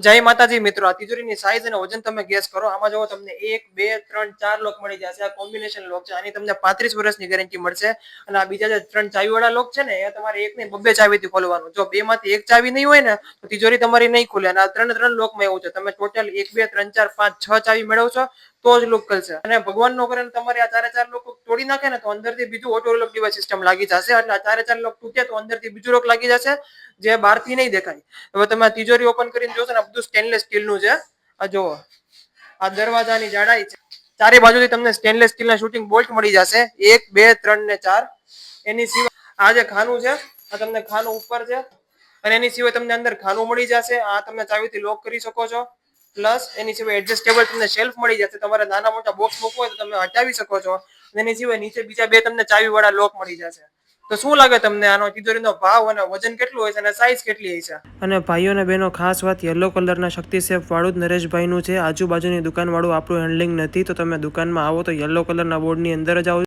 જય માતાજી મિત્રો, આ તિજોરીની સાઈઝ અને વજન તમે ગેસ કરો. આમાં જો તમને 1 2 3 4 લોક મળી જશે. આ કોમ્બિનેશન લોક છે. આની તમને 35 વર્ષની ગેરંટી મળશે. અને આ બીજા જે 3 ચાવી વાળા લોક છે ને, એ તમારે એક ને બબ્બે ચાવીથી ખોલવાનું. જો બે માંથી એક ચાવી નહીં હોય ને તો તિજોરી તમારી નહીં ખુલે. અને આ ત્રણ લોકમાં એવું છે, તમે ટોટલ 1 2 3 4 5 6 ચાવી મેળવશો તો જ લોક ખુલશે. અને ભગવાન નો કરે તમારે આ ચારે ચાર લોક તોડી નાખે ને તો અંદરથી બીજું ઓટો લોક ડિવાઇસ સિસ્ટમ લાગી જશે. એટલે આ ચારે ચાર લોક તૂટે તો અંદરથી બીજું લોક લાગી જશે, જે બહારથી નહીં દેખાય. હવે તમે તિજોરી ઓપન કરીને જોશો ને, બધું સ્ટેનલેસ સ્ટીલનું છે. આ જુઓ, આ દરવાજાની જાડાઈ છે. ચારે બાજુથી તમને સ્ટેનલેસ સ્ટીલના શૂટિંગ બોલ્ટ મળી જશે, 1 2 3 ને 4. એની સિવાય આ જે ખાનું છે, આ તમને ખાનું ઉપર છે. અને એની સિવાય તમને અંદર ખાનું મળી જશે. આ તમે ચાવીથી લોક કરી શકો છો. પ્લસ એની સિવાય એડજસ્ટેબલ તમને શેલ્ફ મળી જશે. તમારે નાના મોટા બોક્સ મૂકવો હોય તો તમે હટાવી શકો છો. એની સિવાય નીચે બીજા બે તમને ચાવી વાળા લોક મળી જશે. તો શું લાગે તમને આનો તિજોરીનો ભાવ અને વજન કેટલું હોય છે અને સાઈઝ કેટલી હોય છે? અને ભાઈઓ અને બહેનો, ખાસ વાત યલો કલરના શક્તિ સેફ વાળું જ નરેશભાઈનું છે. આજુબાજુની દુકાન વાળું આપણું હેન્ડલિંગ નથી. તો તમે દુકાનમાં આવો તો યલો કલરના બોર્ડની અંદર જ આવો.